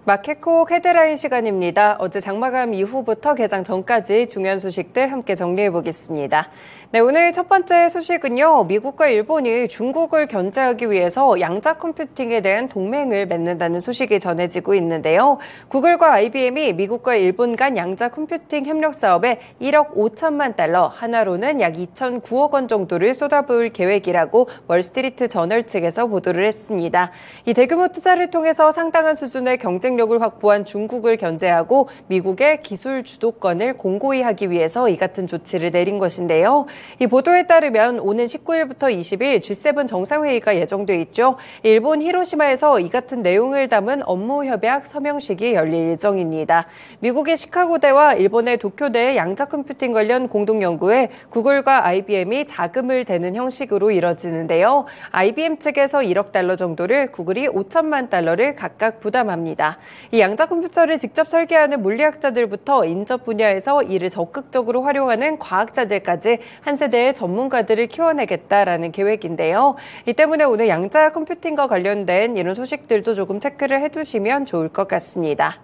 마켓콕 헤드라인 시간입니다. 어제 장마감 이후부터 개장 전까지 중요한 소식들 함께 정리해 보겠습니다. 네, 오늘 첫 번째 소식은요. 미국과 일본이 중국을 견제하기 위해서 양자 컴퓨팅에 대한 동맹을 맺는다는 소식이 전해지고 있는데요. 구글과 IBM이 미국과 일본 간 양자 컴퓨팅 협력 사업에 1억 5천만 달러, 하나로는 약 2,009억 원 정도를 쏟아부을 계획이라고 월스트리트 저널 측에서 보도를 했습니다. 이 대규모 투자를 통해서 상당한 수준의 경쟁력을 확보한 중국을 견제하고 미국의 기술 주도권을 공고히 하기 위해서 이 같은 조치를 내린 것인데요. 이 보도에 따르면 오는 19일부터 20일 G7 정상회의가 예정돼 있죠. 일본 히로시마에서 이 같은 내용을 담은 업무 협약 서명식이 열릴 예정입니다. 미국의 시카고대와 일본의 도쿄대의 양자 컴퓨팅 관련 공동 연구에 구글과 IBM이 자금을 대는 형식으로 이뤄지는데요. IBM 측에서 1억 달러 정도를, 구글이 5천만 달러를 각각 부담합니다. 이 양자 컴퓨터를 직접 설계하는 물리학자들부터 인접 분야에서 이를 적극적으로 활용하는 과학자들까지 한 세대의 전문가들을 키워내겠다라는 계획인데요. 이 때문에 오늘 양자 컴퓨팅과 관련된 이런 소식들도 조금 체크를 해두시면 좋을 것 같습니다.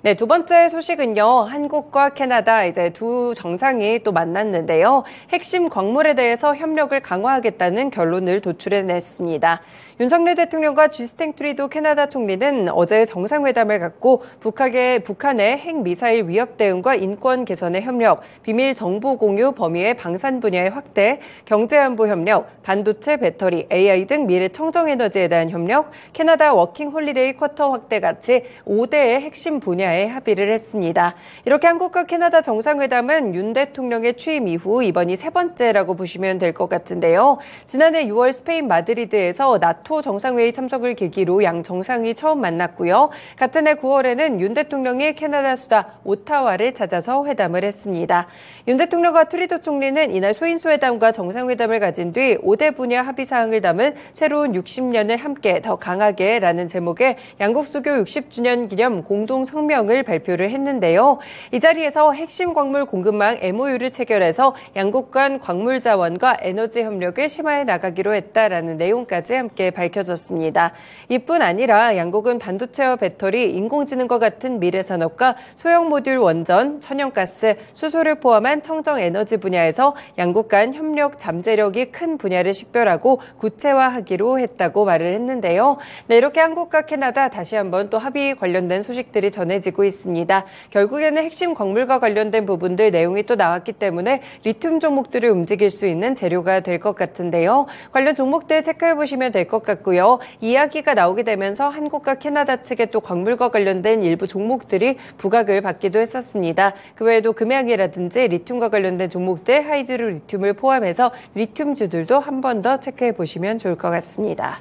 네, 두 번째 소식은요. 한국과 캐나다 이제 두 정상이 또 만났는데요. 핵심 광물에 대해서 협력을 강화하겠다는 결론을 도출해냈습니다. 윤석열 대통령과 주스틴 트루도 캐나다 총리는 어제 정상회담을 갖고 북한의 핵미사일 위협 대응과 인권 개선의 협력, 비밀 정보 공유 범위의 방산 분야의 확대, 경제안보 협력, 반도체, 배터리, AI 등 미래 청정에너지에 대한 협력, 캐나다 워킹 홀리데이 쿼터 확대 같이 5대의 핵심 분야에 합의를 했습니다. 이렇게 한국과 캐나다 정상회담은 윤 대통령의 취임 이후 이번이 세 번째라고 보시면 될 것 같은데요. 지난해 6월 스페인 마드리드에서 나토 정상회의 참석을 계기로 양 정상이 처음 만났고요. 같은 해 9월에는 윤 대통령이 캐나다 수다 오타와를 찾아서 회담을 했습니다. 윤 대통령과 트루도 총리는 이날 소인수회담과 정상회담을 가진 뒤 5대 분야 합의 사항을 담은 새로운 60년을 함께 더 강하게라는 제목의 양국 수교 60주년 기념 공동 성명을 발표를 했는데요. 이 자리에서 핵심 광물 공급망 MOU를 체결해서 양국 간 광물 자원과 에너지 협력을 심화해 나가기로 했다라는 내용까지 함께 밝혀졌습니다. 이뿐 아니라 양국은 반도체와 배터리, 인공지능과 같은 미래 산업과 소형 모듈 원전, 천연가스, 수소를 포함한 청정 에너지 분야에서 양국 간 협력 잠재력이 큰 분야를 식별하고 구체화하기로 했다고 말을 했는데요. 네, 이렇게 한국과 캐나다 다시 한번 또 합의 관련된 소식들이 전해지고 있습니다. 결국에는 핵심 광물과 관련된 부분들 내용이 또 나왔기 때문에 리튬 종목들을 움직일 수 있는 재료가 될 것 같은데요. 관련 종목들 체크해 보시면 될 것 같고요. 이야기가 나오게 되면서 한국과 캐나다 측의 또 광물과 관련된 일부 종목들이 부각을 받기도 했었습니다. 그 외에도 금양이라든지 리튬과 관련된 종목들, 하이드로 리튬을 포함해서 리튬주들도 한 번 더 체크해 보시면 좋을 것 같습니다.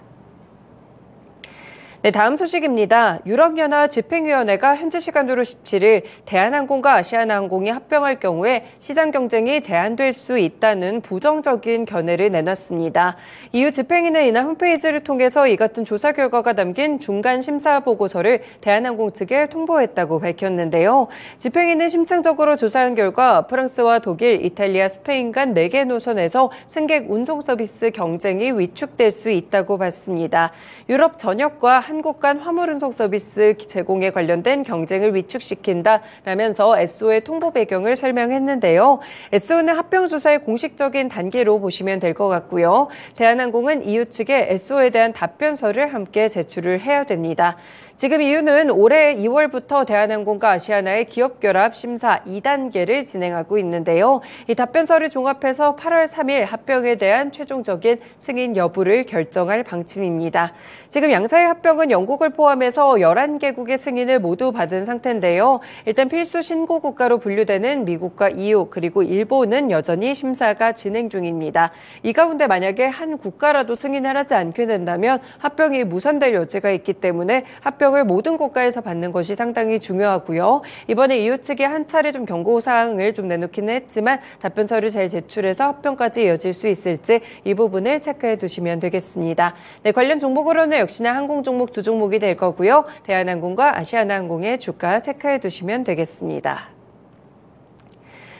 네, 다음 소식입니다. 유럽연합 집행위원회가 현지 시간으로 17일 대한항공과 아시아나항공이 합병할 경우에 시장 경쟁이 제한될 수 있다는 부정적인 견해를 내놨습니다. EU 집행위는 이날 홈페이지를 통해서 이 같은 조사 결과가 담긴 중간 심사 보고서를 대한항공 측에 통보했다고 밝혔는데요. 집행위는 심층적으로 조사한 결과 프랑스와 독일, 이탈리아, 스페인 간 4개 노선에서 승객 운송 서비스 경쟁이 위축될 수 있다고 봤습니다. 유럽 전역과 한국 간 화물 운송 서비스 제공에 관련된 경쟁을 위축시킨다라면서 SO의 통보 배경을 설명했는데요. SO는 합병 조사의 공식적인 단계로 보시면 될 것 같고요. 대한항공은 EU 측에 SO에 대한 답변서를 함께 제출을 해야 됩니다. 지금 EU는 올해 2월부터 대한항공과 아시아나의 기업결합 심사 2단계를 진행하고 있는데요. 이 답변서를 종합해서 8월 3일 합병에 대한 최종적인 승인 여부를 결정할 방침입니다. 지금 양사의 합병은 영국을 포함해서 11개국의 승인을 모두 받은 상태인데요. 일단 필수 신고 국가로 분류되는 미국과 EU 그리고 일본은 여전히 심사가 진행 중입니다. 이 가운데 만약에 한 국가라도 승인을 하지 않게 된다면 합병이 무산될 여지가 있기 때문에 합병을 모든 국가에서 받는 것이 상당히 중요하고요. 이번에 EU 측이 한 차례 좀 경고사항을 좀 내놓기는 했지만 답변서를 잘 제출해서 합병까지 이어질 수 있을지 이 부분을 체크해 두시면 되겠습니다. 네, 관련 종목으로는 역시나 항공 종목 두 종목이 될 거고요. 대한항공과 아시아나항공의 주가 체크해 두시면 되겠습니다.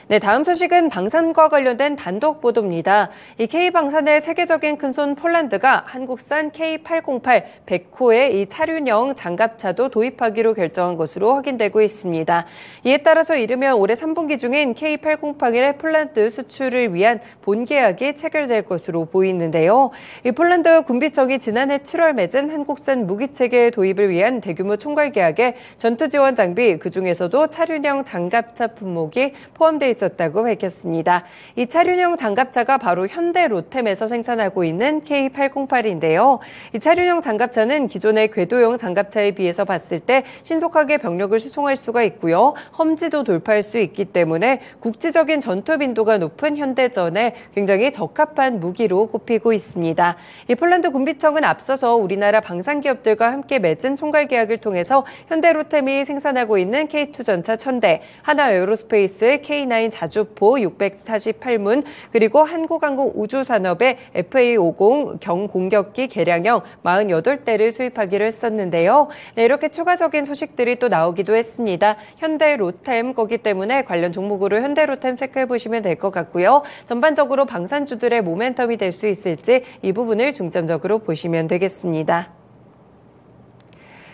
네, 다음 소식은 방산과 관련된 단독 보도입니다. 이 K방산의 세계적인 큰손 폴란드가 한국산 K808 100호의 이 차륜형 장갑차도 도입하기로 결정한 것으로 확인되고 있습니다. 이에 따라서 이르면 올해 3분기 중인 K808의 폴란드 수출을 위한 본계약이 체결될 것으로 보이는데요. 이 폴란드 군비청이 지난해 7월 맺은 한국산 무기체계 도입을 위한 대규모 총괄 계약에 전투 지원 장비, 그중에서도 차륜형 장갑차 품목이 포함돼 있었다고 밝혔습니다. 이 차륜형 장갑차가 바로 현대 로템에서 생산하고 있는 K808인데요. 이 차륜형 장갑차는 기존의 궤도형 장갑차에 비해서 봤을 때 신속하게 병력을 수송할 수가 있고요. 험지도 돌파할 수 있기 때문에 국지적인 전투 빈도가 높은 현대전에 굉장히 적합한 무기로 꼽히고 있습니다. 이 폴란드 군비청은 앞서서 우리나라 방산 기업들과 함께 맺은 총괄 계약을 통해서 현대 로템이 생산하고 있는 K2 전차 1000대, 하나 에어로스페이스의 K9 자주포 648문, 그리고 한국항공 우주산업의 FA50 경공격기 개량형 48대를 수입하기로 했었는데요. 네, 이렇게 추가적인 소식들이 또 나오기도 했습니다. 현대 로템 거기 때문에 관련 종목으로 현대 로템 체크해 보시면 될 것 같고요. 전반적으로 방산주들의 모멘텀이 될 수 있을지 이 부분을 중점적으로 보시면 되겠습니다.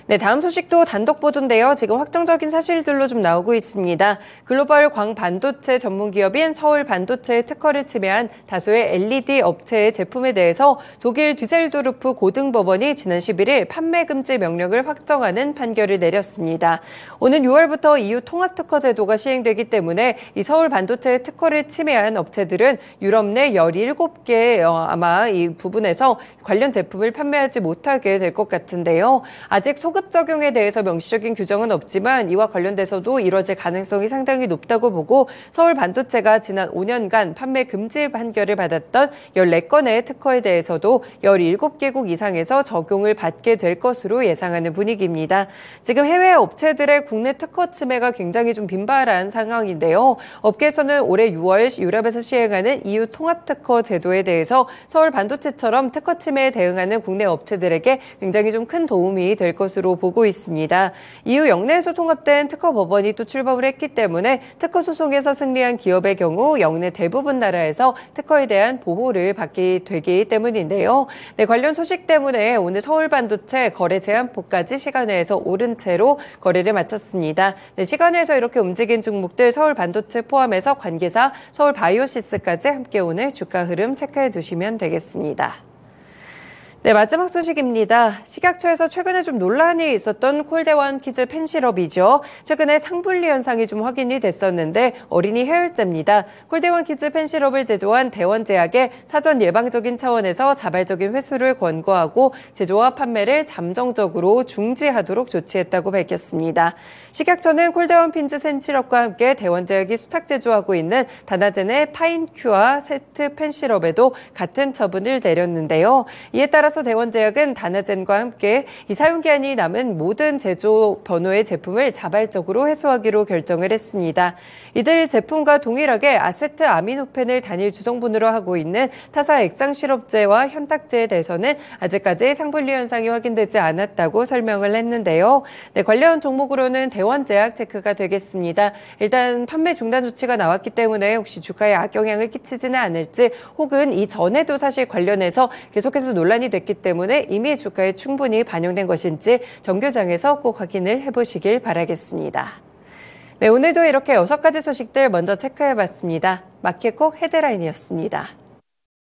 네, 다음 소식도 단독 보도인데요. 지금 확정적인 사실들로 좀 나오고 있습니다. 글로벌 광반도체 전문 기업인 서울반도체의 특허를 침해한 다수의 LED 업체의 제품에 대해서 독일 düsseldorf 고등법원이 지난 11일 판매 금지 명령을 확정하는 판결을 내렸습니다. 오는 6월부터 EU 통합특허 제도가 시행되기 때문에 이 서울반도체의 특허를 침해한 업체들은 유럽 내 17개 아마 이 부분에서 관련 제품을 판매하지 못하게 될 것 같은데요. 아직 소급 적용에 대해서 명시적인 규정은 없지만 이와 관련돼서도 이뤄질 가능성이 상당히 높다고 보고 서울반도체가 지난 5년간 판매 금지 판결을 받았던 14건의 특허에 대해서도 17개국 이상에서 적용을 받게 될 것으로 예상하는 분위기입니다. 지금 해외 업체들의 국내 특허 침해가 굉장히 좀 빈발한 상황인데요. 업계에서는 올해 6월 유럽에서 시행하는 EU 통합특허 제도에 대해서 서울반도체처럼 특허 침해에 대응하는 국내 업체들에게 굉장히 좀 큰 도움이 될 것으로 보고 있습니다. 이후 영내에서 통합된 특허 법원이 또 출범을 했기 때문에 특허 소송에서 승리한 기업의 경우 영내 대부분 나라에서 특허에 대한 보호를 받게 되기 때문인데요. 네, 관련 소식 때문에 오늘 서울반도체 거래 제한폭까지 시간외에서 오른 채로 거래를 마쳤습니다. 네, 시간외에서 이렇게 움직인 종목들 서울반도체 포함해서 관계사 서울바이오시스까지 함께 오늘 주가 흐름 체크해 두시면 되겠습니다. 네, 마지막 소식입니다. 식약처에서 최근에 좀 논란이 있었던 콜대원 키즈 펜시럽이죠. 최근에 상분리 현상이 좀 확인이 됐었는데 어린이 해열제입니다. 콜대원 키즈 펜시럽을 제조한 대원제약에 사전 예방적인 차원에서 자발적인 회수를 권고하고 제조와 판매를 잠정적으로 중지하도록 조치했다고 밝혔습니다. 식약처는 콜대원 핀즈 펜시럽과 함께 대원제약이 수탁 제조하고 있는 다나젠의 파인큐아 세트 펜시럽에도 같은 처분을 내렸는데요. 이에 따라서 대원제약은 다나젠과 함께 이 사용기한이 남은 모든 제조 번호의 제품을 자발적으로 회수하기로 결정을 했습니다. 이들 제품과 동일하게 아세트 아미노펜을 단일 주성분으로 하고 있는 타사 액상시럽제와 현탁제에 대해서는 아직까지 상분리 현상이 확인되지 않았다고 설명을 했는데요. 네, 관련 종목으로는 대원제약 체크가 되겠습니다. 일단 판매 중단 조치가 나왔기 때문에 혹시 주가에 악영향을 끼치지는 않을지 혹은 이전에도 사실 관련해서 계속해서 논란이 됐기 때문에 이미 주가에 충분히 반영된 것인지 정교장에서 꼭 확인을 해보시길 바라겠습니다. 네, 오늘도 이렇게 6가지 소식들 먼저 체크해봤습니다. 마켓콕 헤드라인이었습니다.